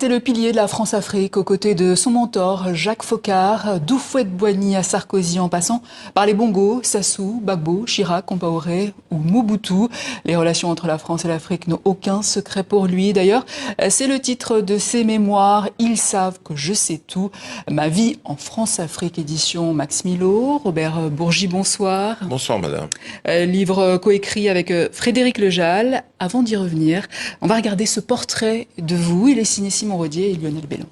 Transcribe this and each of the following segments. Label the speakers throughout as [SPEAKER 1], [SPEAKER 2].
[SPEAKER 1] C'est le pilier de la France-Afrique aux côtés de son mentor Jacques Foccart, d'Houphouët-Boigny à Sarkozy en passant par les Bongo, Sassou, Gbagbo, Chirac, Compaoré ou Mobutu. Les relations entre la France et l'Afrique n'ont aucun secret pour lui. D'ailleurs, c'est le titre de ses mémoires. Ils savent que je sais tout. Ma vie en France-Afrique, édition Max Milo. Robert Bourgi, bonsoir.
[SPEAKER 2] Bonsoir madame.
[SPEAKER 1] Livre coécrit avec Frédéric Lejal. Avant d'y revenir, on va regarder ce portrait de vous. Il est signé Simon Rodier et Lionel Bellon.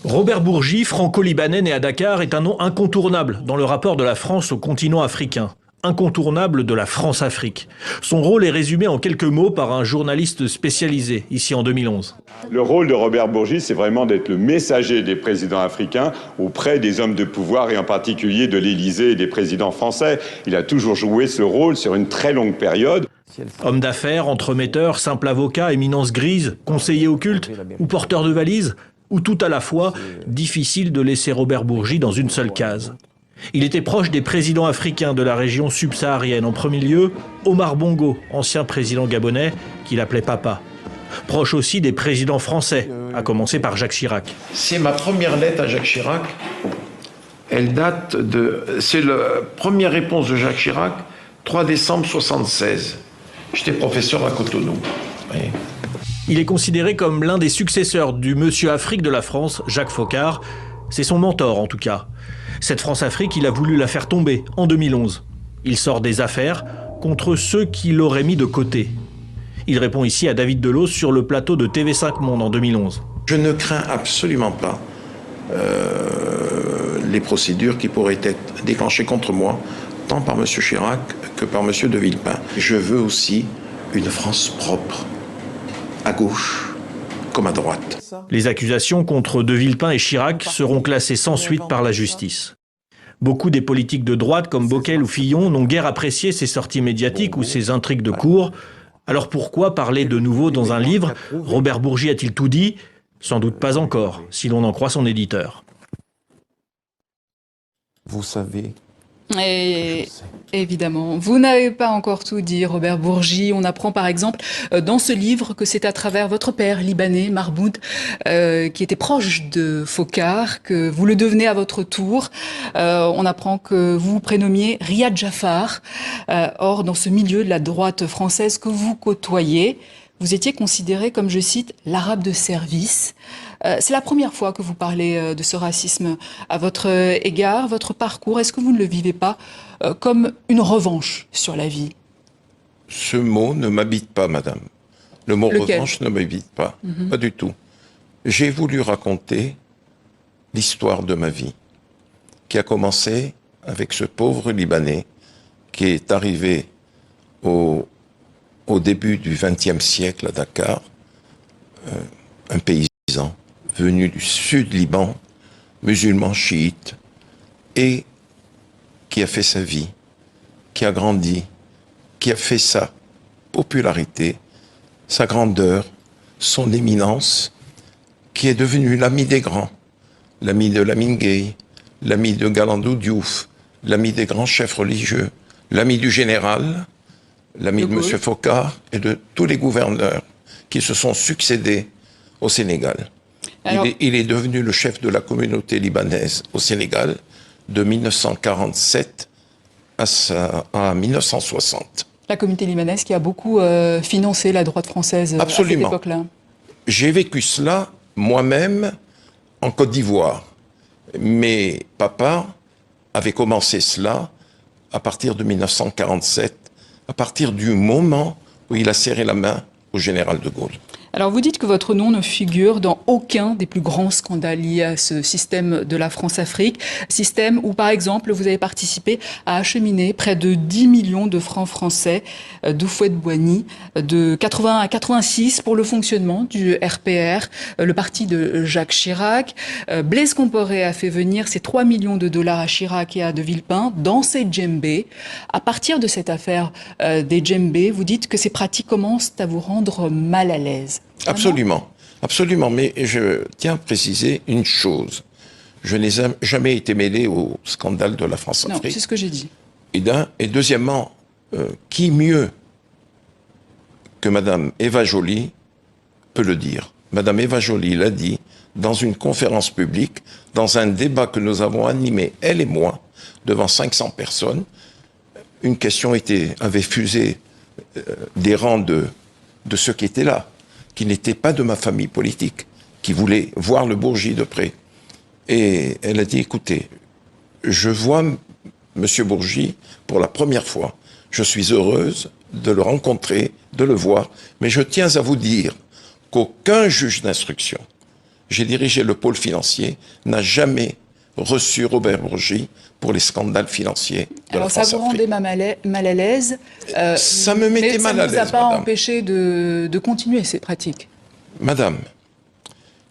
[SPEAKER 3] Robert Bourgi, franco-libanais né à Dakar, est un nom incontournable dans le rapport de la France au continent africain. Incontournable de la France-Afrique. Son rôle est résumé en quelques mots par un journaliste spécialisé, ici en 2011.
[SPEAKER 4] Le rôle de Robert Bourgi, c'est vraiment d'être le messager des présidents africains auprès des hommes de pouvoir et en particulier de l'Élysée et des présidents français. Il a toujours joué ce rôle sur une très longue période.
[SPEAKER 3] Homme d'affaires, entremetteur, simple avocat, éminence grise, conseiller occulte ou porteur de valise, ou tout à la fois, difficile de laisser Robert Bourgi dans une seule case. Il était proche des présidents africains de la région subsaharienne. En premier lieu, Omar Bongo, ancien président gabonais, qu'il appelait papa. Proche aussi des présidents français, à commencer par Jacques Chirac.
[SPEAKER 2] C'est ma première lettre à Jacques Chirac. Elle date de... C'est la première réponse de Jacques Chirac, 3 décembre 1976. J'étais professeur à Cotonou. Oui.
[SPEAKER 3] Il est considéré comme l'un des successeurs du Monsieur Afrique de la France, Jacques Foccart. C'est son mentor en tout cas. Cette France-Afrique, il a voulu la faire tomber en 2011. Il sort des affaires contre ceux qui l'auraient mis de côté. Il répond ici à David Delos sur le plateau de TV5 Monde en 2011.
[SPEAKER 2] Je ne crains absolument pas les procédures qui pourraient être déclenchées contre moi, tant par M. Chirac que par M. de Villepin. Je veux aussi une France propre, à gauche comme à droite.
[SPEAKER 3] Les accusations contre de Villepin et Chirac seront classées sans suite par la justice. Beaucoup des politiques de droite comme Bockel ou Fillon n'ont guère apprécié ces sorties médiatiques ou ces intrigues de cour. Alors pourquoi parler de nouveau dans un livre? Robert Bourgi a-t-il tout dit? Sans doute pas encore, si l'on en croit son éditeur.
[SPEAKER 2] Vous savez...
[SPEAKER 1] Et évidemment, vous n'avez pas encore tout dit, Robert Bourgi. On apprend par exemple dans ce livre que c'est à travers votre père libanais, Mahmoud, qui était proche de Foccart, que vous le devenez à votre tour. On apprend que vous vous prénommiez Riyad Jafar. Or, dans ce milieu de la droite française que vous côtoyez, vous étiez considéré, comme je cite, l'arabe de service. C'est la première fois que vous parlez de ce racisme à votre égard, votre parcours. Est-ce que vous ne le vivez pas comme une revanche sur la vie?
[SPEAKER 2] Ce mot ne m'habite pas, madame. Le mot
[SPEAKER 1] Lequel?
[SPEAKER 2] revanche ne m'habite pas, pas du tout. J'ai voulu raconter l'histoire de ma vie, qui a commencé avec ce pauvre Libanais qui est arrivé au début du XXe siècle à Dakar, un paysan venu du sud Liban, musulman chiite, et qui a fait sa vie, qui a grandi, qui a fait sa popularité, sa grandeur, son éminence, qui est devenu l'ami des grands, l'ami de Lamine Gueye, l'ami de Galandou Diouf, l'ami des grands chefs religieux, l'ami du général, l'ami de M. Foccart et de tous les gouverneurs qui se sont succédés au Sénégal. Alors, il est devenu le chef de la communauté libanaise au Sénégal de 1947 à 1960.
[SPEAKER 1] La communauté libanaise qui a beaucoup financé la droite française.
[SPEAKER 2] Absolument.
[SPEAKER 1] À cette époque-là.
[SPEAKER 2] J'ai vécu cela moi-même en Côte d'Ivoire. Mes papas avaient commencé cela à partir de 1947, à partir du moment où il a serré la main au général de Gaulle.
[SPEAKER 1] Alors vous dites que votre nom ne figure dans aucun des plus grands scandales liés à ce système de la France-Afrique, système où par exemple vous avez participé à acheminer près de 10 millions de francs français d'Houphouët-Boigny de 80 à 86 pour le fonctionnement du RPR, le parti de Jacques Chirac. Blaise Compaoré a fait venir ces 3 millions de dollars à Chirac et à de Villepin dans ses djembés. À partir de cette affaire des djembés, vous dites que ces pratiques commencent à vous rendre mal à l'aise.
[SPEAKER 2] Absolument, absolument. Mais je tiens à préciser une chose. Je n'ai jamais été mêlé au scandale de la France-Afrique.
[SPEAKER 1] Non, c'est ce que j'ai dit.
[SPEAKER 2] Et deuxièmement, qui mieux que Madame Eva Joly peut le dire? Madame Eva Joly l'a dit dans une conférence publique, dans un débat que nous avons animé, elle et moi, devant 500 personnes. Une question avait fusé des rangs de ceux qui étaient là, qui n'étaient pas de ma famille politique, qui voulaient voir le Bourgi de près. Et elle a dit, écoutez, je vois Monsieur Bourgi pour la première fois. Je suis heureuse de le rencontrer, de le voir, mais je tiens à vous dire qu'aucun juge d'instruction, j'ai dirigé le pôle financier, n'a jamais reçu Robert Bourgi pour les scandales financiers de la France.
[SPEAKER 1] Alors ça vous rendait mal à l'aise.
[SPEAKER 2] Ça me mettait mal à l'aise,
[SPEAKER 1] ça ne vous a pas
[SPEAKER 2] madame.
[SPEAKER 1] empêché de continuer ces pratiques.
[SPEAKER 2] Madame,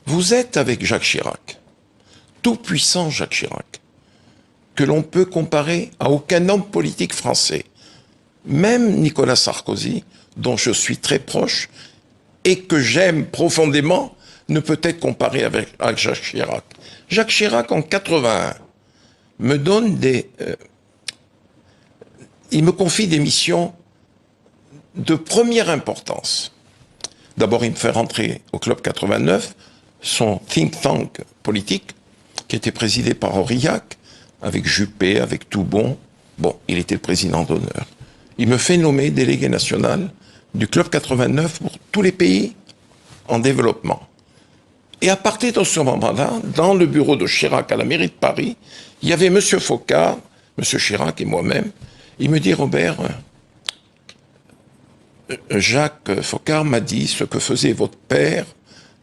[SPEAKER 2] vous êtes avec Jacques Chirac, tout puissant Jacques Chirac, que l'on peut comparer à aucun homme politique français. Même Nicolas Sarkozy, dont je suis très proche et que j'aime profondément, ne peut être comparé avec Jacques Chirac. Jacques Chirac, en 81, me donne il me confie des missions de première importance. D'abord, il me fait rentrer au Club 89, son think tank politique, qui était présidé par Aurillac, avec Juppé, avec Toubon. Bon, il était le président d'honneur. Il me fait nommer délégué national du Club 89 pour tous les pays en développement. Et à partir de ce moment-là, dans le bureau de Chirac à la mairie de Paris, il y avait M. Focard, M. Chirac et moi-même. Il me dit, Robert, Jacques Focard m'a dit ce que faisait votre père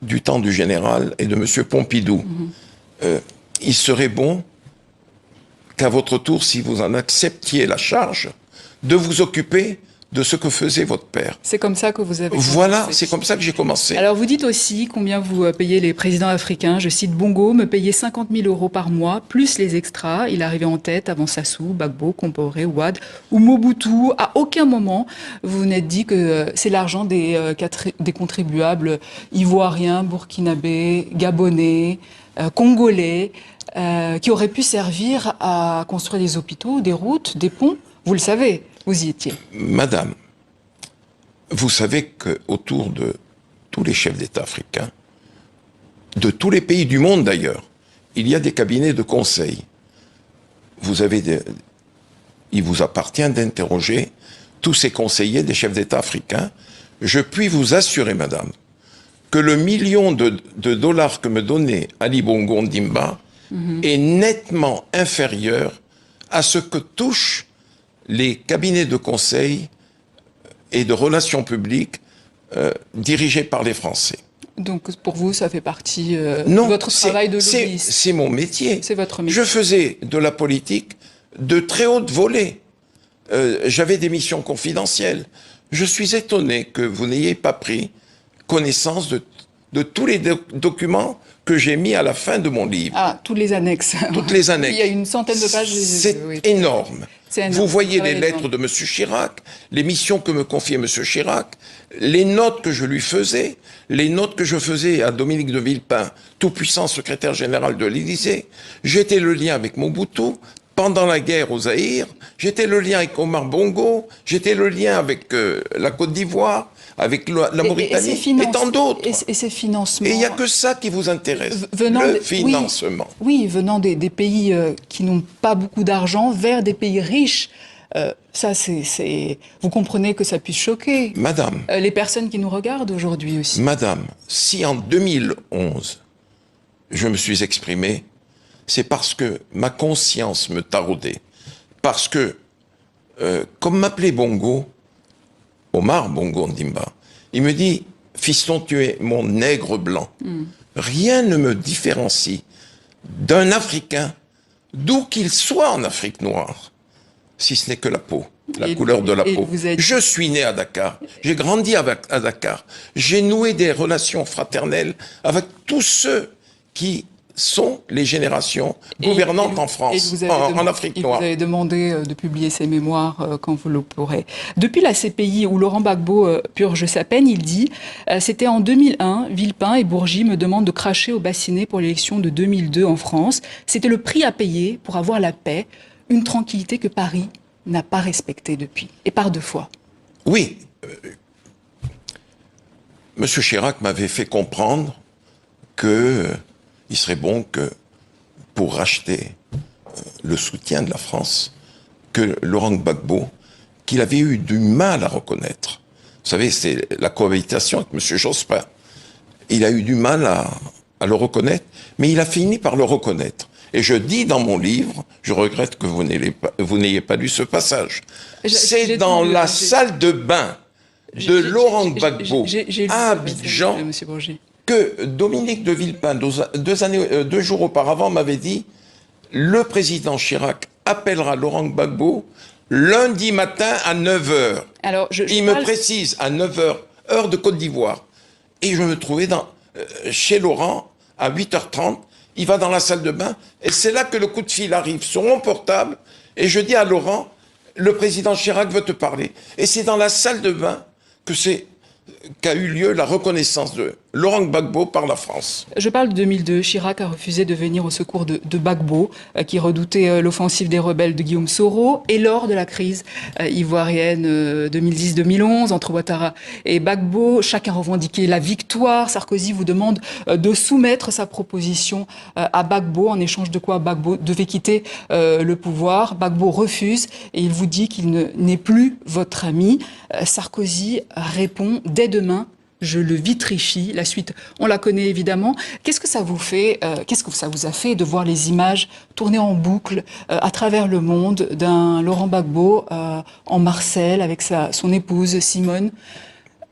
[SPEAKER 2] du temps du général et de M. Pompidou. Il serait bon qu'à votre tour, si vous en acceptiez la charge, de vous occuper de ce que faisait votre père.
[SPEAKER 1] C'est comme ça que vous avez commencé.
[SPEAKER 2] Voilà, c'est comme ça que j'ai commencé.
[SPEAKER 1] Alors vous dites aussi combien vous payez les présidents africains. Je cite Bongo, me payait 50 000 € par mois, plus les extras. Il arrivait en tête avant Sassou, Gbagbo, Compaoré, Wade ou Mobutu. À aucun moment, vous vous n'êtes dit que c'est l'argent des contribuables ivoiriens, burkinabés, gabonais, congolais, qui auraient pu servir à construire des hôpitaux, des routes, des ponts. Vous le savez, vous y étiez.
[SPEAKER 2] Madame, vous savez qu'autour de tous les chefs d'État africains, de tous les pays du monde d'ailleurs, il y a des cabinets de conseil. Il vous appartient d'interroger tous ces conseillers des chefs d'État africains. Je puis vous assurer, madame, que le million de dollars que me donnait Ali Bongo Ondimba est nettement inférieur à ce que touchent les cabinets de conseil et de relations publiques dirigés par les Français.
[SPEAKER 1] Donc pour vous, ça fait partie de votre travail de lobbyiste.
[SPEAKER 2] C'est mon métier.
[SPEAKER 1] C'est votre métier.
[SPEAKER 2] Je faisais de la politique de très haute volée. J'avais des missions confidentielles. Je suis étonné que vous n'ayez pas pris connaissance de tous les documents que j'ai mis à la fin de mon livre.
[SPEAKER 1] Ah, toutes les annexes.
[SPEAKER 2] Toutes les annexes.
[SPEAKER 1] Il y a une centaine de pages.
[SPEAKER 2] C'est énorme. Vous voyez les lettres de M. Chirac, les missions que me confiait M. Chirac, les notes que je lui faisais, les notes que je faisais à Dominique de Villepin, tout-puissant secrétaire général de l'Élysée. J'étais le lien avec Mobutu pendant la guerre au Zaïre, j'étais le lien avec Omar Bongo, j'étais le lien avec la Côte d'Ivoire, avec la Mauritanie et tant d'autres.
[SPEAKER 1] Et ces financements.
[SPEAKER 2] Et il n'y a que ça qui vous intéresse, financement.
[SPEAKER 1] Oui, venant des pays qui n'ont pas beaucoup d'argent vers des pays riches. Ça, vous comprenez que ça puisse choquer.
[SPEAKER 2] Madame.
[SPEAKER 1] Les personnes qui nous regardent aujourd'hui aussi.
[SPEAKER 2] Madame, si en 2011, je me suis exprimé, c'est parce que ma conscience me taraudait. Parce que, comme m'appelait Bongo, Omar Bongo Ondimba, il me dit, fiston, tu es mon nègre blanc. Rien ne me différencie d'un Africain, d'où qu'il soit en Afrique noire, si ce n'est que la peau, la couleur de la peau. Je suis né à Dakar, j'ai grandi à Dakar, j'ai noué des relations fraternelles avec tous ceux qui sont les générations gouvernantes en France, en Afrique noire.
[SPEAKER 1] Vous avez demandé de publier ses mémoires quand vous le pourrez. Depuis la CPI où Laurent Gbagbo purge sa peine, il dit « C'était en 2001, Villepin et Bourgi me demandent de cracher au bassinet pour l'élection de 2002 en France. C'était le prix à payer pour avoir la paix, une tranquillité que Paris n'a pas respectée depuis, et par deux fois. »
[SPEAKER 2] Oui. M. Chirac m'avait fait comprendre que il serait bon que, pour racheter le soutien de la France, que Laurent Gbagbo, qu'il avait eu du mal à reconnaître. Vous savez, c'est la cohabitation avec M. Jospin. Il a eu du mal à le reconnaître, mais il a fini par le reconnaître. Et je dis dans mon livre, je regrette que vous n'ayez pas lu ce passage. C'est dans la salle de bain de Laurent Gbagbo à Abidjan que Dominique de Villepin, 2 jours auparavant, m'avait dit « Le président Chirac appellera Laurent Gbagbo lundi matin à 9h. » Il me précise, à 9h, heure de Côte d'Ivoire. Et je me trouvais chez Laurent à 8h30. Il va dans la salle de bain et c'est là que le coup de fil arrive sur mon portable et je dis à Laurent, le président Chirac veut te parler. Et c'est dans la salle de bain qu'a eu lieu la reconnaissance de Laurent Gbagbo par la France.
[SPEAKER 1] Je parle de 2002. Chirac a refusé de venir au secours de Gbagbo, qui redoutait l'offensive des rebelles de Guillaume Soro, et lors de la crise ivoirienne 2010-2011 entre Ouattara et Gbagbo, chacun revendiquait la victoire. Sarkozy vous demande de soumettre sa proposition à Gbagbo, en échange de quoi Gbagbo devait quitter le pouvoir. Gbagbo refuse et il vous dit qu'il n'est plus votre ami. Sarkozy répond « Dès demain, je le vitrifie ». La suite, on la connaît évidemment. Qu'est-ce que ça vous fait, qu'est-ce que ça vous a fait de voir les images tourner en boucle à travers le monde d'un Laurent Gbagbo en Marseille avec son épouse Simone?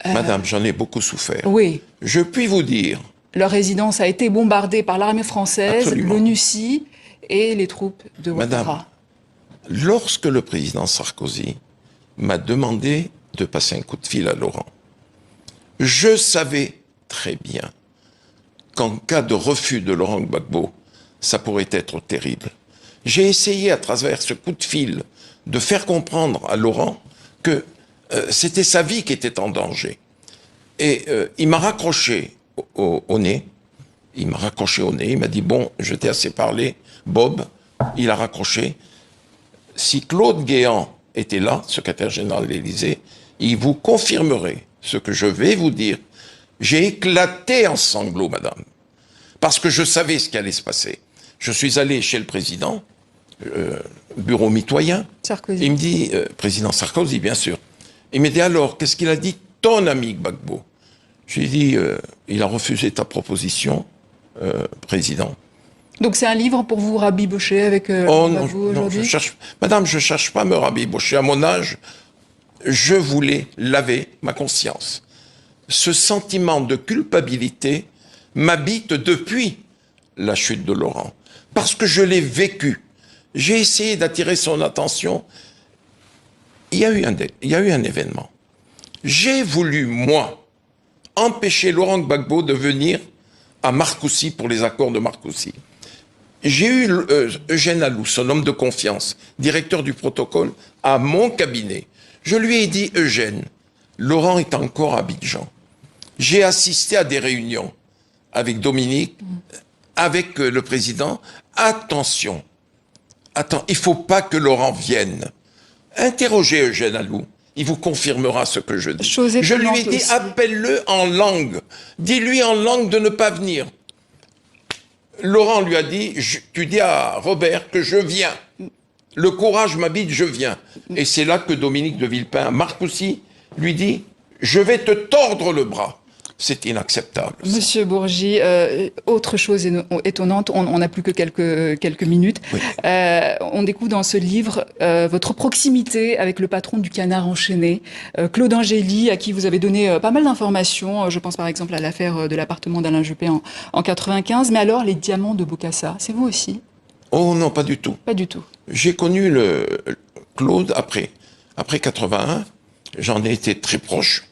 [SPEAKER 2] Madame, j'en ai beaucoup souffert.
[SPEAKER 1] Oui.
[SPEAKER 2] Je puis vous dire...
[SPEAKER 1] Leur résidence a été bombardée par l'armée française, l'ONUCI et les troupes de Ouattara.
[SPEAKER 2] Madame, lorsque le président Sarkozy m'a demandé de passer un coup de fil à Laurent, je savais très bien qu'en cas de refus de Laurent Gbagbo, ça pourrait être terrible. J'ai essayé à travers ce coup de fil de faire comprendre à Laurent que c'était sa vie qui était en danger. Et il m'a raccroché au nez. Il m'a raccroché au nez. Il m'a dit, bon, je t'ai assez parlé, Bob. Il a raccroché. Si Claude Guéant était là, secrétaire général de l'Élysée, il vous confirmerait ce que je vais vous dire. J'ai éclaté en sanglots, madame, parce que je savais ce qui allait se passer. Je suis allé chez le président, bureau mitoyen.
[SPEAKER 1] Sarkozy.
[SPEAKER 2] Il me dit, président Sarkozy, bien sûr. Il me dit, alors, qu'est-ce qu'il a dit ton ami Gbagbo? Je lui ai dit, il a refusé ta proposition, président.
[SPEAKER 1] Donc c'est un livre pour vous rabibocher avec Gbagbo aujourd'hui?
[SPEAKER 2] Madame, je ne cherche pas à me rabibocher. À mon âge, je voulais laver ma conscience. Ce sentiment de culpabilité m'habite depuis la chute de Laurent, parce que je l'ai vécu. J'ai essayé d'attirer son attention. Il y a eu un événement. J'ai voulu, moi, empêcher Laurent Gbagbo de venir à Marcoussis pour les accords de Marcoussis. J'ai eu Eugène Alou, son homme de confiance, directeur du protocole, à mon cabinet. Je lui ai dit, Eugène, Laurent est encore à Abidjan. J'ai assisté à des réunions avec Dominique, avec le président. Attention, il ne faut pas que Laurent vienne. Interrogez Eugène Alou. Il vous confirmera ce que je dis. Je lui ai dit, appelle-le en langue. Dis-lui en langue de ne pas venir. Laurent lui a dit, tu dis à Robert que je viens. Le courage m'habite, je viens. Et c'est là que Dominique de Villepin, Marcoussis, lui dit, je vais te tordre le bras. C'est inacceptable.
[SPEAKER 1] Monsieur Bourgi, autre chose étonnante, on n'a plus que quelques minutes. Oui. On découvre dans ce livre votre proximité avec le patron du Canard enchaîné, Claude Angély, à qui vous avez donné pas mal d'informations. Je pense par exemple à l'affaire de l'appartement d'Alain Juppé en 95. Mais alors, les diamants de Bokassa, c'est vous aussi?
[SPEAKER 2] Oh non, pas du tout.
[SPEAKER 1] Pas du tout.
[SPEAKER 2] J'ai connu Claude après 81. J'en ai été très proche.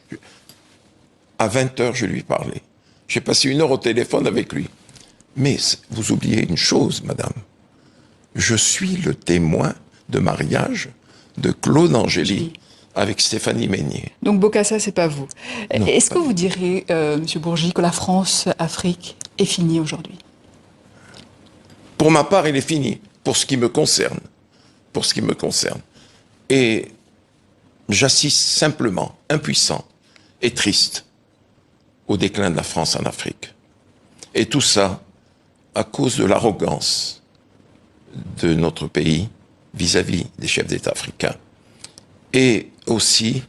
[SPEAKER 2] À 20h, je lui parlais. J'ai passé 1 heure au téléphone avec lui. Mais vous oubliez une chose, madame. Je suis le témoin de mariage de Claude Angély avec Stéphanie Meignet.
[SPEAKER 1] Donc Bokassa, c'est pas vous. Est-ce que vous direz, monsieur Bourgi, que la France-Afrique est finie aujourd'hui?
[SPEAKER 2] Pour ma part, il est fini. Pour ce qui me concerne. Pour ce qui me concerne. Et j'assiste simplement, impuissant et triste, au déclin de la France en Afrique. Et tout ça à cause de l'arrogance de notre pays vis-à-vis des chefs d'État africains. Et aussi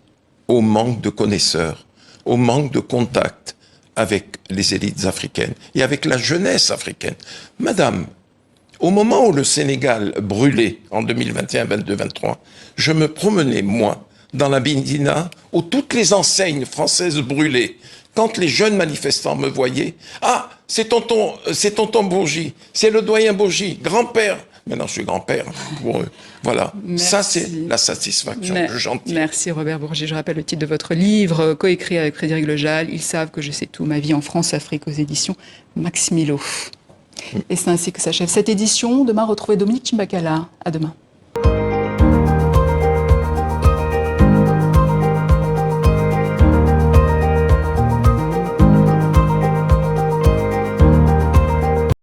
[SPEAKER 2] au manque de connaisseurs, au manque de contact avec les élites africaines et avec la jeunesse africaine. Madame, au moment où le Sénégal brûlait, en 2021, 22, 23, je me promenais, moi, dans la Bindina, où toutes les enseignes françaises brûlaient. Quand les jeunes manifestants me voyaient, « Ah, c'est tonton Bourgi, c'est le doyen Bourgi, grand-père ». Maintenant, je suis grand-père pour eux. Voilà,
[SPEAKER 1] Merci.
[SPEAKER 2] Ça c'est la satisfaction que j'en tire.
[SPEAKER 1] Merci Robert Bourgi. Je rappelle le titre de votre livre, coécrit avec Frédéric Lejal, « Ils savent que je sais tout, ma vie en France-Afrique » aux éditions Maximilo. Et c'est ainsi que s'achève cette édition. Demain, retrouvez Dominique Chimbakala. À demain.